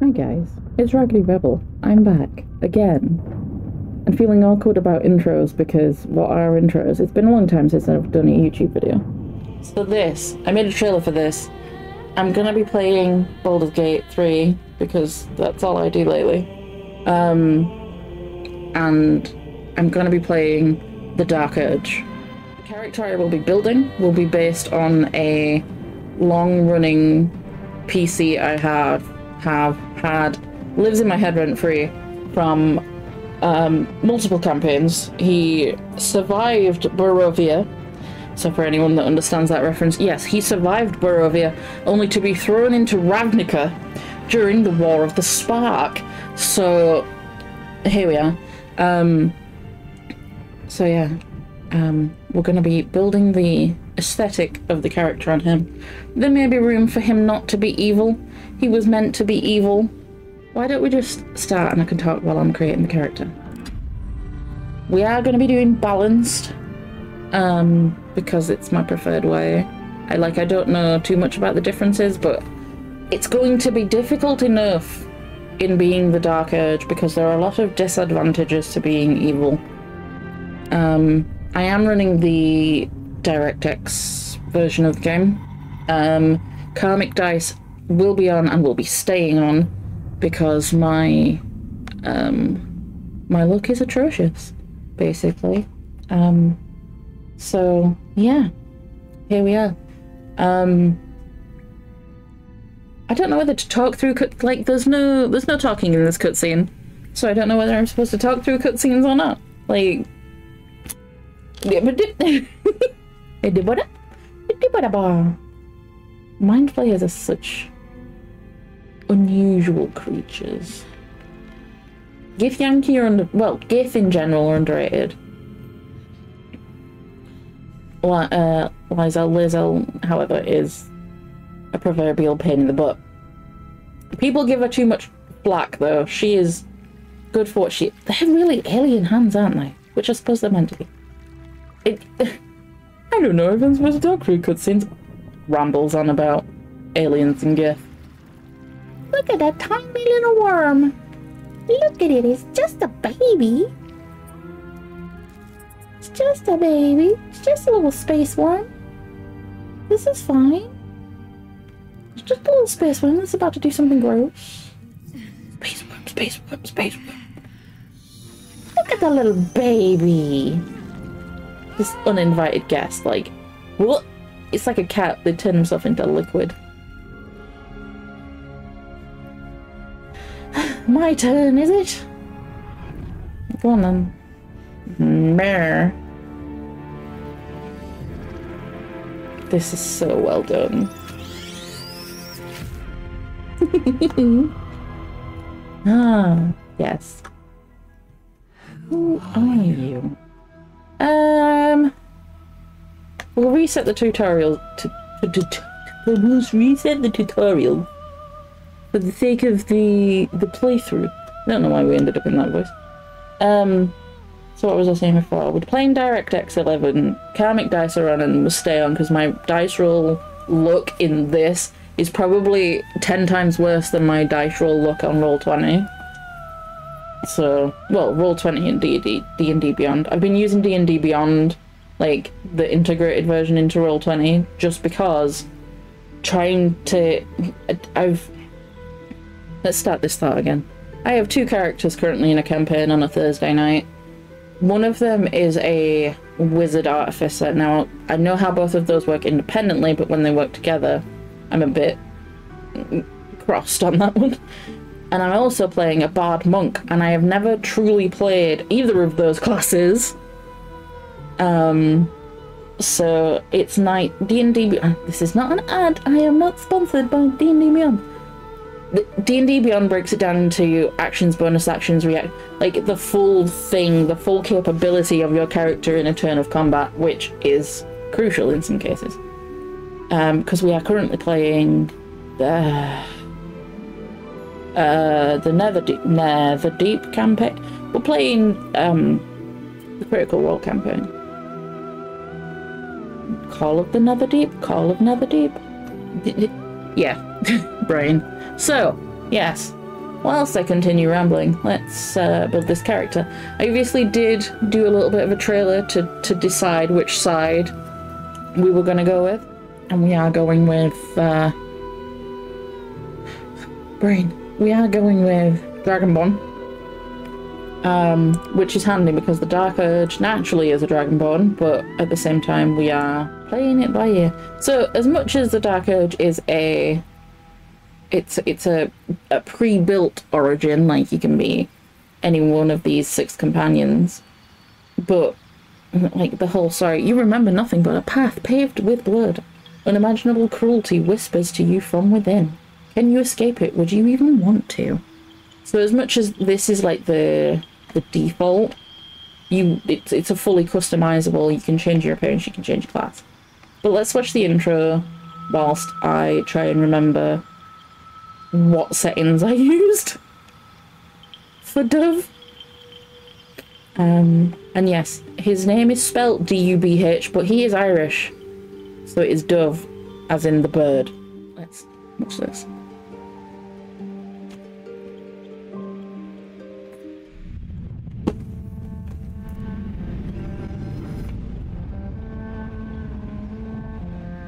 Hi guys, it's Raggedy Rebel. I'm back, again. And feeling awkward about intros because what are intros? It's been a long time since I've done a YouTube video. So this, I made a trailer for this. I'm gonna be playing Baldur's Gate 3 because that's all I do lately. And I'm gonna be playing the Dark Urge. The character I will be building will be based on a long-running PC I have had, lives in my head rent-free from multiple campaigns. He survived Barovia, so for anyone that understands that reference, yes, he survived Barovia, only to be thrown into Ravnica during the War of the Spark. So, here we are. So yeah, we're going to be building the aesthetic of the character on him. There may be room for him not to be evil. He was meant to be evil. Why don't we just start and I can talk while I'm creating the character? We are going to be doing balanced, because it's my preferred way. I don't know too much about the differences, but it's going to be difficult enough in being the Dark Urge because there are a lot of disadvantages to being evil. I am running the DirectX version of the game. Karmic Dice will be on and will be staying on because my luck is atrocious, basically. So yeah, here we are. I don't know whether to talk through there's no talking in this cutscene, so I don't know whether I'm supposed to talk through cutscenes or not. Mind flayers are such unusual creatures. Githyanki are Gith in general are underrated. Lizel, however, is a proverbial pain in the butt. People give her too much flack, though. She is good for what they're really alien hands, aren't they? Which I suppose they're meant to be. I don't know if I'm supposed to talk through cutscenes. Rambles on about aliens and Gith. Look at that tiny little worm. Look at it, it's just a baby. It's just a baby. It's just a little space worm. This is fine. It's just a little space worm that's about to do something gross. Space worm, space worm, space worm. Look at that little baby. This uninvited guest, what? It's like a cat that turned himself into liquid. My turn, is it? Go on then. Meh. This is so well done. Ah, yes. Who are you? We'll reset the tutorial we'll reset the tutorial for the sake of the playthrough. I don't know why we ended up in that voice. So what was I saying before? We're playing DirectX 11. Karmic Dice are on and will stay on because my dice roll luck in this is probably 10 times worse than my dice roll luck on Roll20. So, well, Roll20 and D&D Beyond. I've been using D&D Beyond, the integrated version into Roll20, just because let's start this thought again. I have 2 characters currently in a campaign on a Thursday night. One of them is a wizard artificer. Now, I know how both of those work independently, but when they work together, I'm a bit crossed on that one. And I'm also playing a bard monk, and I have never truly played either of those classes. So it's D&D Beyond. This is not an ad. I am not sponsored by D&D Beyond. D&D Beyond breaks it down into actions, bonus actions, react, the full thing, the full capability of your character in a turn of combat, which is crucial in some cases. Because we are currently playing the Netherdeep campaign. We're playing the Critical Role campaign. Call of the Netherdeep? Yeah, brain. So, yes, whilst I continue rambling, let's build this character. I obviously did do a little bit of a trailer to decide which side we were going to go with. And we are going with... We are going with Dragonborn. Which is handy because the Dark Urge naturally is a Dragonborn, but at the same time we are playing it by ear. So as much as the Dark Urge is a pre-built origin, like you can be any one of these 6 companions, but like the whole story, you remember nothing but a path paved with blood. Unimaginable cruelty whispers to you from within. Can you escape it? Would you even want to? So as much as this is like the default, it's a fully customizable, you can change your appearance, you can change your class. But let's watch the intro whilst I try and remember what settings I used for Dubh. And yes, his name is spelt D-U-B-H, but he is Irish, so it is Dubh, as in the bird. Let's watch this.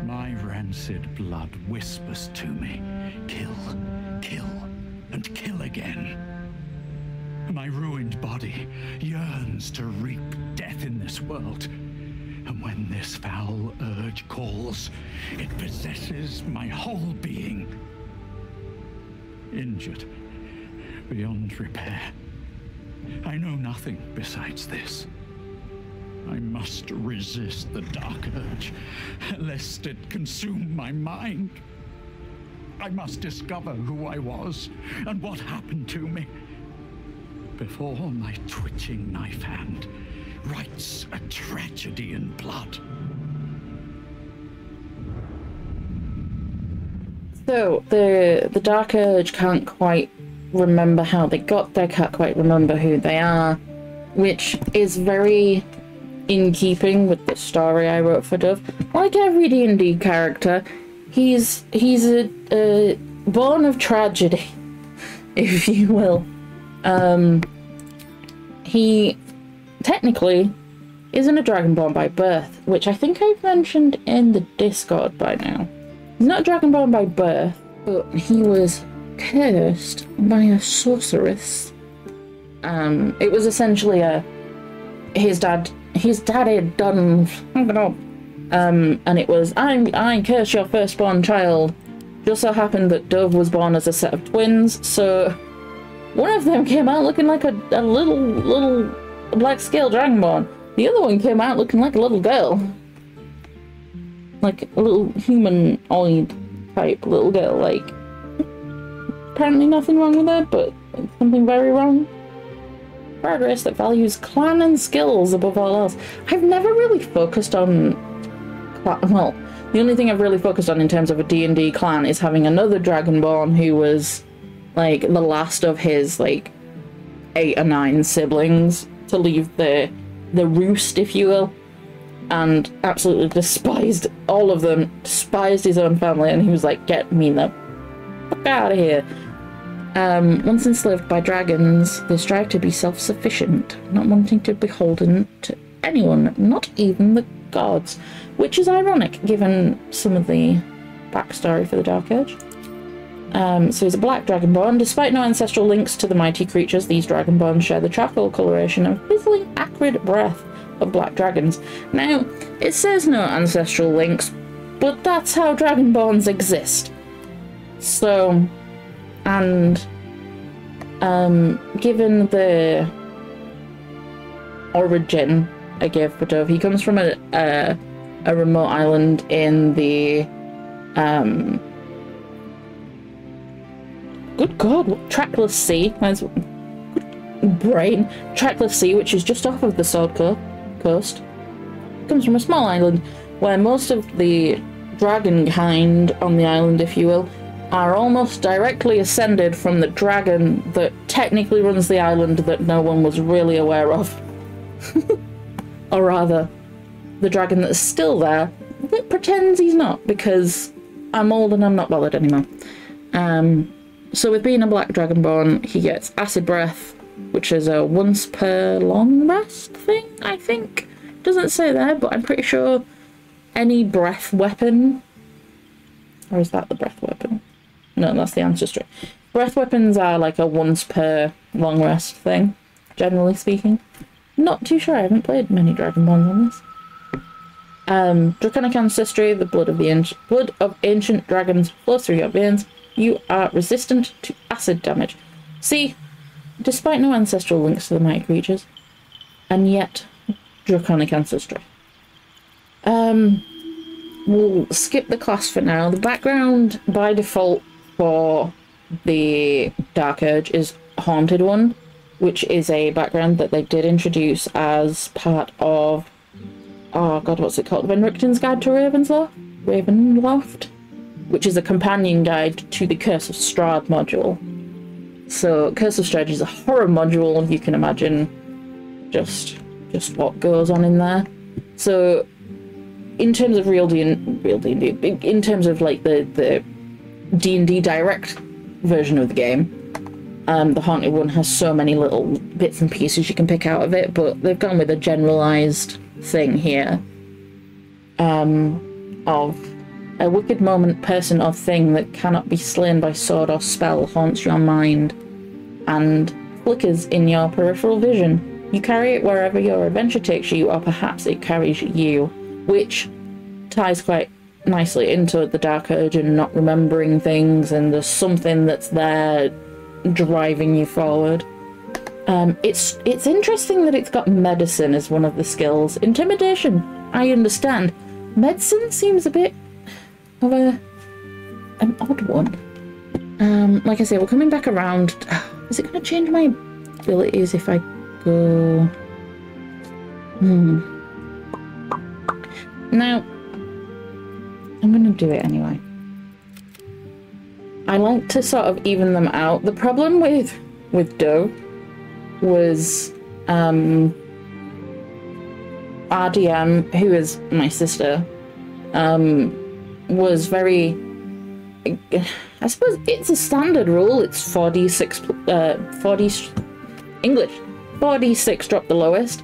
My rancid blood whispers to me, kill, kill, and kill again. My ruined body yearns to reap death in this world. And when this foul urge calls, it possesses my whole being. Injured beyond repair. I know nothing besides this. I must resist the dark urge, lest it consume my mind. I must discover who I was and what happened to me before my twitching knife hand writes a tragedy in blood. So the Dark Urge can't quite remember how they got there, can't quite remember who they are, which is very in keeping with the story I wrote for Dubh. Like every D&D character, he's a born of tragedy, if you will. He technically isn't a Dragonborn by birth, which I think I've mentioned in the Discord by now. He's not a Dragonborn by birth, but he was cursed by a sorceress. It was essentially his dad had done, and it was, I curse your firstborn child. Just so happened that Dubh was born as a set of twins, so one of them came out looking like a little black scale Dragonborn. The other one came out looking like a little girl. Like a little humanoid type little girl, like. Apparently nothing wrong with her, but something very wrong. For a race that values clan and skills above all else. I've never really focused on... Well, the only thing I've really focused on in terms of a D&D clan is having another Dragonborn who was, like, the last of his, like, 8 or 9 siblings to leave the roost, if you will, and absolutely despised all of them, despised his own family, and he was like, get me the fuck out of here. Once enslaved by dragons, they strive to be self-sufficient, not wanting to be beholden to anyone, not even the gods, which is ironic given some of the backstory for the Dark Urge. So he's a black Dragonborn. Despite no ancestral links to the mighty creatures, these Dragonborns share the charcoal coloration and fizzling, acrid breath of black dragons. Now, it says no ancestral links, but that's how Dragonborns exist. So, and given the origin I gave for Dubh, he comes from a remote island in the good God, Trackless Sea. Good brain. Trackless Sea, which is just off of the Sword Coast. Comes from a small island where most of the dragon kind on the island, if you will, are almost directly ascended from the dragon that technically runs the island that no one was really aware of. Or rather, the dragon that's still there that pretends he's not, because I'm old and I'm not bothered anymore. So with being a black dragonborn, he gets acid breath, which is a once per long rest thing, I think. Doesn't say there, but I'm pretty sure any breath weapon, or is that the breath weapon? No, that's the ancestry. Breath weapons are like a once per long rest thing, generally speaking. Not too sure, I haven't played many Dragonborns on this. Draconic ancestry, the blood of ancient dragons flows through your veins. You are resistant to acid damage. See, despite no ancestral links to the mighty creatures, and yet draconic ancestry. We'll skip the class for now. The background by default for the Dark Urge is Haunted One, which is a background that they did introduce as part of, oh god, what's it called? Venricton's Guide to Ravenloft, which is a companion guide to the Curse of Strahd module. So Curse of Strahd is a horror module. You can imagine just what goes on in there. So in terms of in terms of like the D&D direct version of the game, the Haunted One has so many little bits and pieces you can pick out of it, but they've gone with a generalized thing here of a wicked moment, person or thing that cannot be slain by sword or spell haunts your mind and flickers in your peripheral vision. You carry it wherever your adventure takes you, or perhaps it carries you, which ties quite nicely into the Dark Urge and not remembering things, and there's something that's there driving you forward. It's interesting that it's got medicine as one of the skills. Intimidation, I understand. Medicine seems a bit of an odd one. Like I say, we're coming back around. Is it going to change my abilities if I go? Now, I'm going to do it anyway. I like to sort of even them out. The problem with Dubh was RDM, who is my sister, was very, I suppose it's a standard rule. It's 4d6 English. 4d6 dropped the lowest.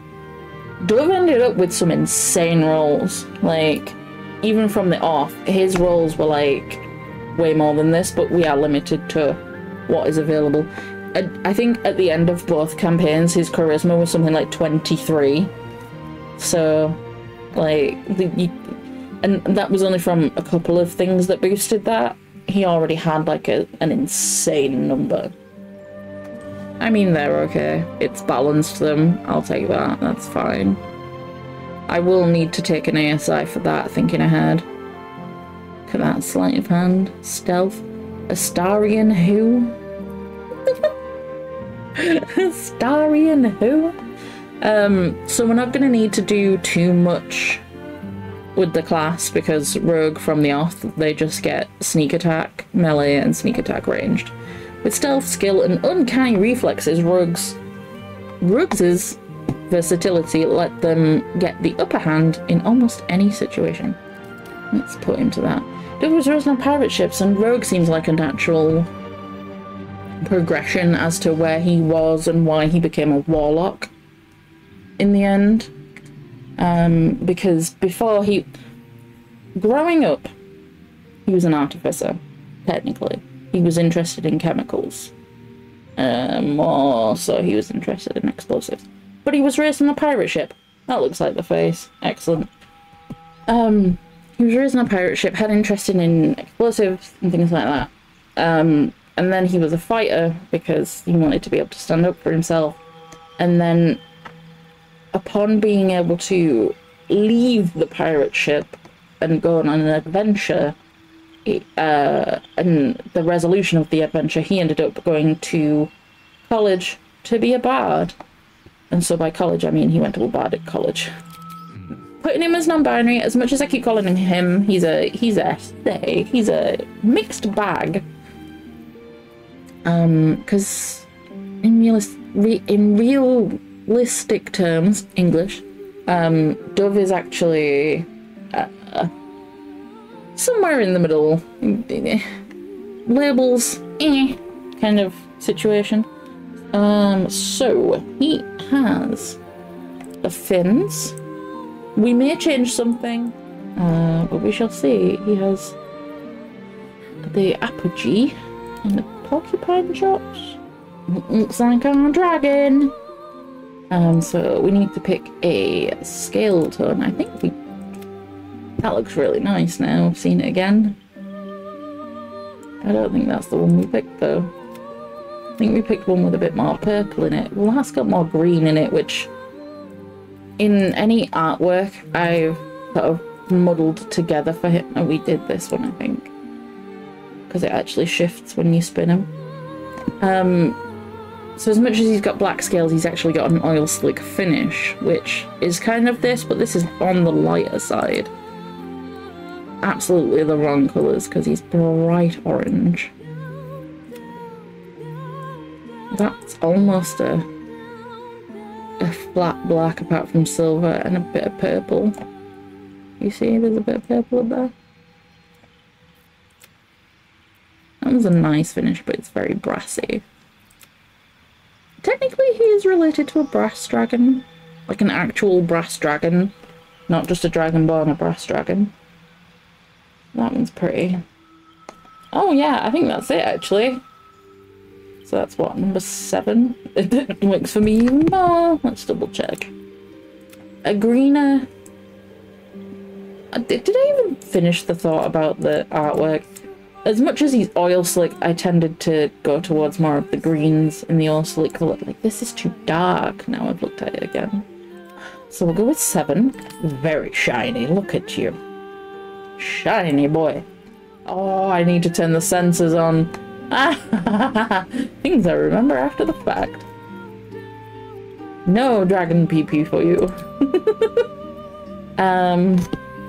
Dubh ended up with some insane rolls. Like, even from the off, his rolls were like way more than this, but we are limited to what is available. I think at the end of both campaigns, his charisma was something like 23. So, like, and that was only from a couple of things that boosted that. He already had like an insane number. I mean, they're okay. It's balanced them. I'll take that. That's fine. I will need to take an ASI for that, thinking ahead. Look at that sleight of hand. Stealth. Astarian who? Astarian who? So we're not going to need to do too much with the class, because Rogue from the off, they just get sneak attack, melee, and sneak attack ranged. With stealth, skill, and uncanny reflexes, Rogue's versatility let them get the upper hand in almost any situation. Let's put him to that. Dubh was raised on pirate ships, and Rogue seems like a natural progression as to where he was and why he became a warlock in the end. Because before growing up, he was an artificer, technically. He was interested in chemicals. More so he was interested in explosives. But he was raised on a pirate ship. That looks like the face. Excellent. He was raised on a pirate ship, had interest in explosives and things like that. And then he was a fighter because he wanted to be able to stand up for himself. And then, upon being able to leave the pirate ship and go on an adventure, and the resolution of the adventure, he ended up going to college to be a bard. And so by college, I mean he went to a bardic college. Putting him as non-binary, as much as I keep calling him, he's a mixed bag. Because in realistic terms, English, Dubh is actually somewhere in the middle. Labels, kind of situation. So he has the fins. We may change something, but we shall see. He has the apogee and the porcupine chops. Looks like our dragon. So we need to pick a scale tone. I think that looks really nice now. I've seen it again. I don't think that's the one we picked though. I think we picked one with a bit more purple in it. Well, that's got more green in it, which in any artwork I've sort of muddled together for him. Oh, we did this one, I think, because it actually shifts when you spin him. So as much as he's got black scales, he's actually got an oil slick finish, which is kind of this, but this is on the lighter side. Absolutely the wrong colours, because he's bright orange. That's almost a flat black apart from silver and a bit of purple. You see there's a bit of purple up there? That was a nice finish, but it's very brassy. Technically he is related to a brass dragon. Like an actual brass dragon. Not just a dragonborn, a brass dragon. That one's pretty. Oh yeah, I think that's it actually. So that's what, number 7? It works for me even more. Let's double check. A greener. Did I even finish the thought about the artwork? As much as he's oil slick, I tended to go towards more of the greens in the oil slick colour. Like, this is too dark now I've looked at it again. So we'll go with 7. Very shiny, look at you. Shiny boy. Oh, I need to turn the sensors on. Things I remember after the fact. No dragon PP for you.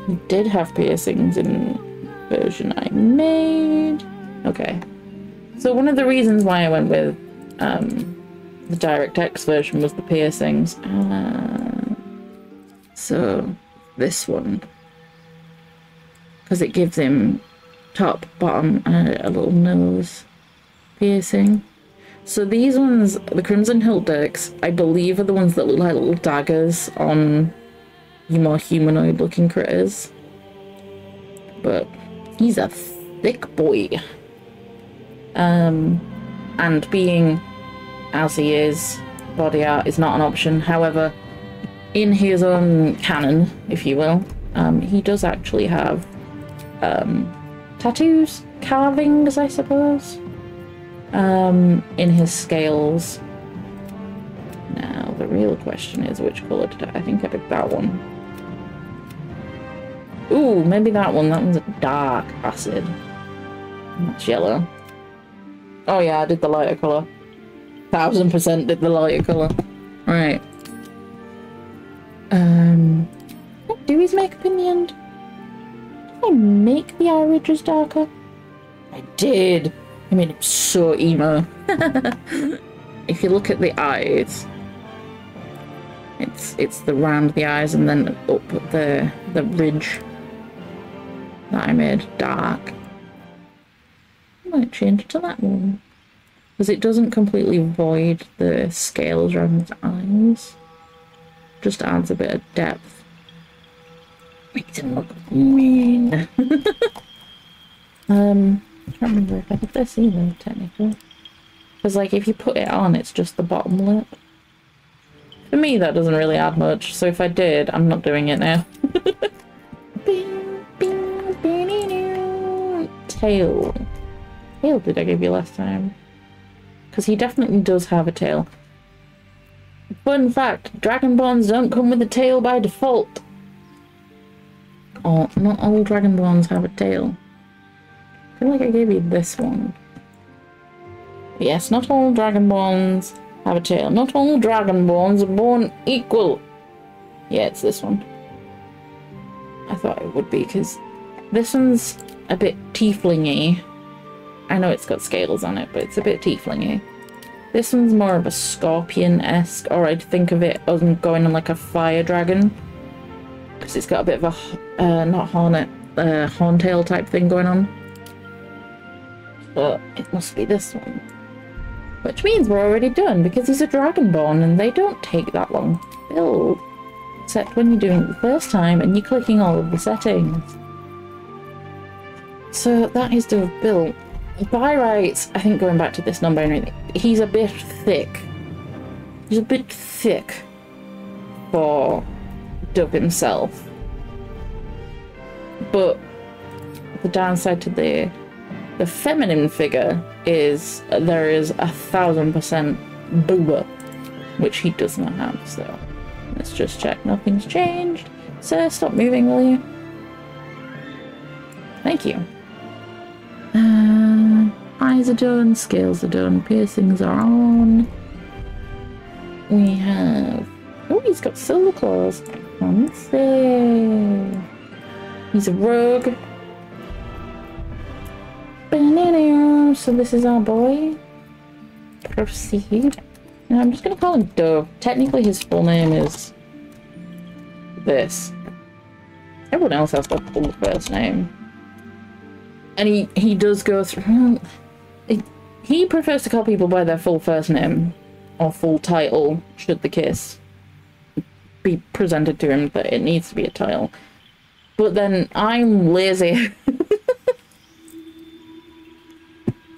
He did have piercings in version I made. Okay. So one of the reasons why I went with the DirectX version was the piercings. So this one, because it gives him top, bottom, and a little nose piercing. So these ones, the Crimson Hilt Dirks, I believe are the ones that look like little daggers on your more humanoid looking critters. But he's a thick boy. And being as he is, body art is not an option. However, in his own canon, if you will, he does actually have tattoos, carvings, I suppose, in his scales. Now, the real question is, which colour did I think I picked that one. Ooh, maybe that one. That one's a dark acid. And that's yellow. Oh yeah, I did the lighter colour. 1000% did the lighter colour. Right. What do his makeup in the end? Did I make the eye ridges darker? I did. I made him so emo. If you look at the eyes, it's the round of the eyes and then up the ridge that I made dark. I might change it to that one, because it doesn't completely void the scales around his eyes. Just adds a bit of depth. Makes him look mean. I can't remember if I did this either, technically. Because, like, if you put it on, it's just the bottom lip. For me, that doesn't really add much, so if I did, I'm not doing it now. Tail. Tail did I give you last time? Because he definitely does have a tail. Fun fact, Dragonborns don't come with a tail by default. Oh, not all Dragonborns have a tail. I feel like I gave you this one. Yes, not all Dragonborns have a tail. Not all Dragonborns are born equal. Yeah, it's this one. I thought it would be, because this one's a bit tiefling-y. I know it's got scales on it, but it's a bit tiefling-y. This one's more of a scorpion-esque, or I'd think of it as going on like a fire dragon. Because it's got a bit of a, not hornet, horntail type thing going on. But it must be this one. Which means we're already done, because he's a Dragonborn and they don't take that long to build. Except when you're doing it the first time and you're clicking all of the settings. So that is Dubh built. By rights, I think going back to this non-binary, he's a bit thick. He's a bit thick for Dubh himself. But the downside to the feminine figure is there is 1000% booba, which he does not have, so let's just check nothing's changed. Sir, stop moving, will you? Thank you. Eyes are done, scales are done, piercings are on. We have... oh, he's got silver claws. Fancy. He's a rogue. So this is our boy. Proceed. Now I'm just going to call him Dubh. Technically his full name is this. Everyone else has got full first name. And he does go through... he prefers to call people by their full first name or full title, should the case be presented to him that it needs to be a title. But then I'm lazy.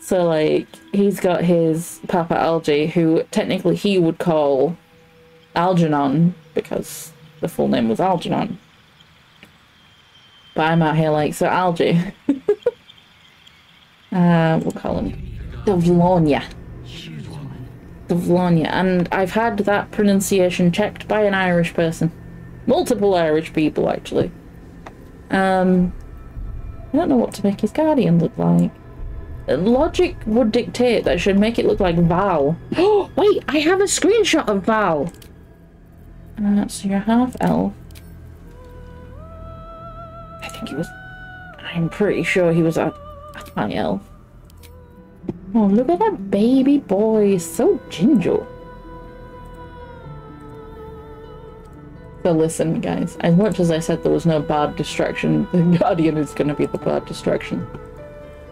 So, like, he's got his Papa Algae, who technically he would call Algernon, because the full name was Algernon. But I'm out here like, so Algae. We'll call him Dubhshláine. Dubhshláine. And I've had that pronunciation checked by an Irish person. Multiple Irish people, actually. I don't know what to make his guardian look like. Logic would dictate that I should make it look like Val. Oh, wait, I have a screenshot of Val. So you're half elf. I think he was... I'm pretty sure he was a high elf. Oh, look at that baby boy. He's so ginger. So listen, guys. As much as I said there was no bad distraction, the Guardian is going to be the bad distraction.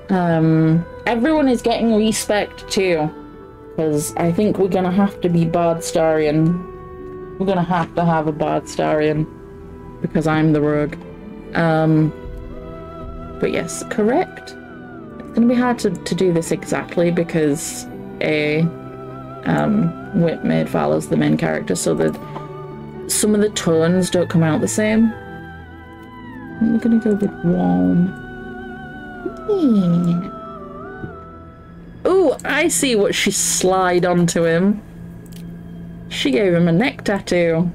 Everyone is getting respect too, because I think we're gonna have to be Bardstarian. We're gonna have to have a Bardstarian, because I'm the rogue. But yes, correct. It's gonna be hard to do this exactly, because Whip made Val as the main character, so that some of the tones don't come out the same. I'm gonna go with warm. Ooh, I see what she slid onto him. She gave him a neck tattoo.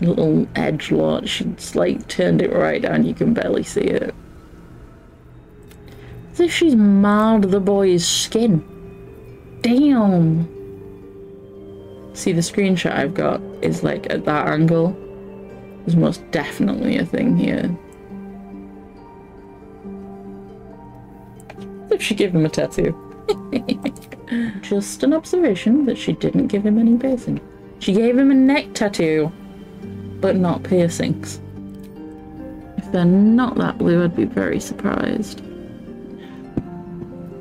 Little edgelord. She's like turned it right down. You can barely see it. As if she's marred the boy's skin. Damn. See, the screenshot I've got is like at that angle. There's most definitely a thing here. If she gave him a tattoo. Just an observation that she didn't give him any piercing. She gave him a neck tattoo, but not piercings. If they're not that blue, I'd be very surprised.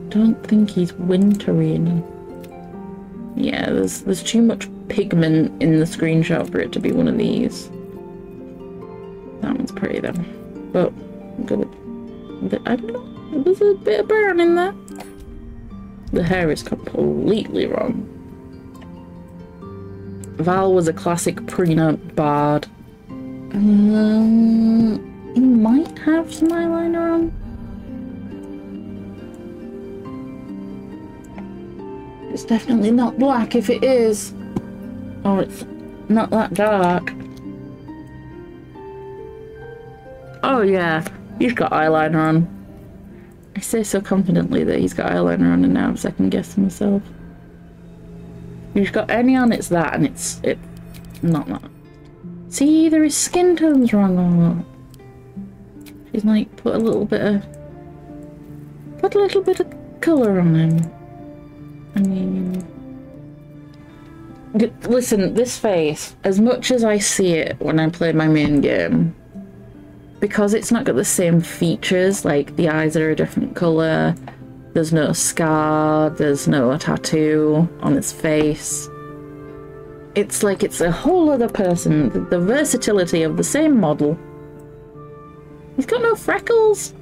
Don't think he's wintry enough. Yeah, there's too much pigment in the screenshot for it to be one of these. That one's pretty though. But good. I don't know. There's a bit of burn in there. The hair is completely wrong. Val was a classic prenup bard. He might have some eyeliner on. It's definitely not black if it is. Or it's not that dark. Oh yeah, he's got eyeliner on. I say so confidently that he's got eyeliner on, and now I'm second guessing myself. If he's got any on, it's that, and it's not that. See, either his skin tone's wrong or not. She's like put a little bit of colour on him. I mean, listen, this face, as much as I see it when I play my main game, because it's not got the same features, like the eyes are a different colour, There's no scar, there's no tattoo on his face. It's like it's a whole other person. The versatility of the same model. He's got no freckles.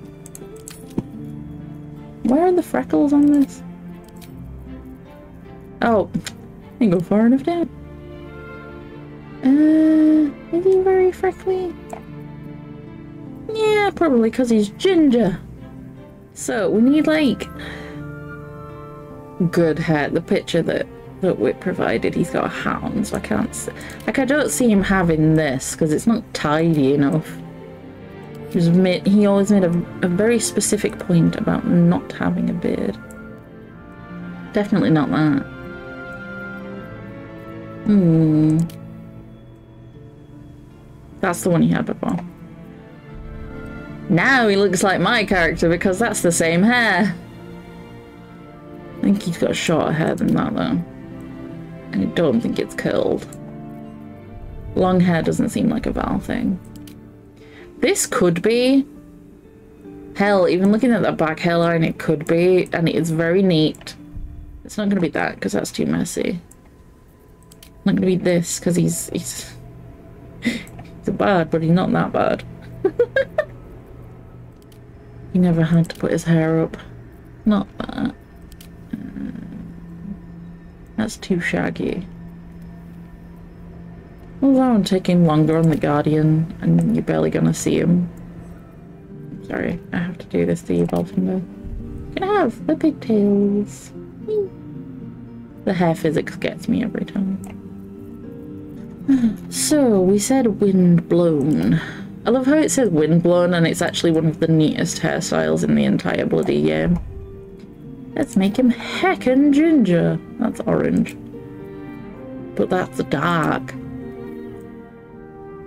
Where are the freckles on this? Oh, didn't go far enough down. Is he very freckly? Yeah, probably because he's ginger. So we need like good hair. The picture that Whit provided, he's got a hat on, so I can't see. Like, I don't see him having this because it's not tidy enough. He always made a very specific point about not having a beard. Definitely not that. That's the one he had before. Now he looks like my character because that's the same hair. I think he's got shorter hair than that though. And I don't think it's curled. Long hair doesn't seem like a Val thing. This could be. Hell, even looking at that back hairline, it could be. And it is very neat. It's not going to be that because that's too messy. It's not going to be this because he's a bad, but he's not that bad. He never had to put his hair up. Not that. That's too shaggy. Well, that one taking longer on the Guardian, and you're barely gonna see him. Sorry, I have to do this to you, Baltimore. Can I have the pigtails? The hair physics gets me every time. So, we said wind blown. I love how it says wind blown and it's actually one of the neatest hairstyles in the entire bloody game. Let's make him heckin' ginger. That's orange. But that's dark.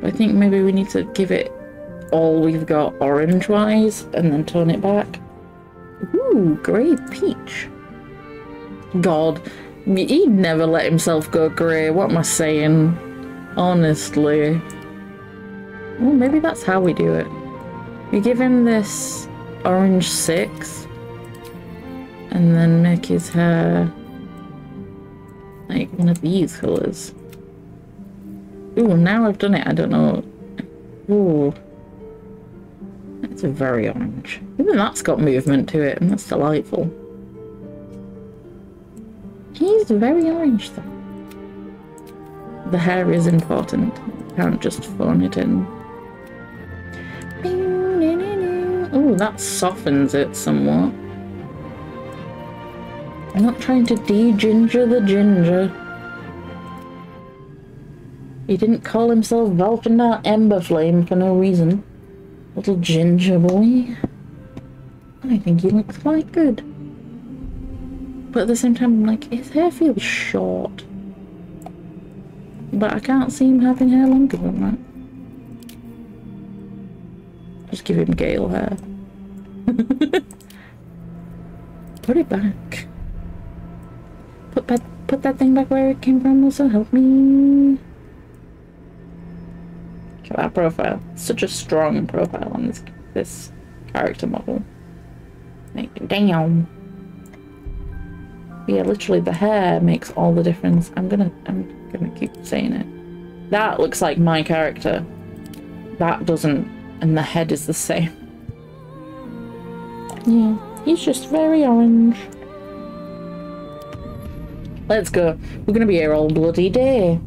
I think maybe we need to give it all we've got orange-wise and then tone it back. Ooh, grey peach. God, he'd never let himself go grey. What am I saying? Honestly. Well, maybe that's how we do it. We give him this orange 6 and then make his hair like one of these colours. Ooh, now I've done it, I don't know. Ooh. It's very orange. Even that's got movement to it, and that's delightful. He's very orange though. The hair is important. You can't just phone it in. Oh, that softens it somewhat. I'm not trying to de-ginger the ginger. He didn't call himself Valfendar Emberflame for no reason. Little ginger boy. I think he looks quite good. But at the same time, I'm like, his hair feels short. But I can't see him having hair longer than that. Just give him Gale hair. Put it back. Put that thing back where it came from also. Help me. Look at that profile. Such a strong profile on this character model. Like, damn. Yeah, literally the hair makes all the difference. I'm gonna keep saying it. That looks like my character. That doesn't, and the head is the same. Yeah, he's just very orange. Let's go. We're gonna be here all bloody day.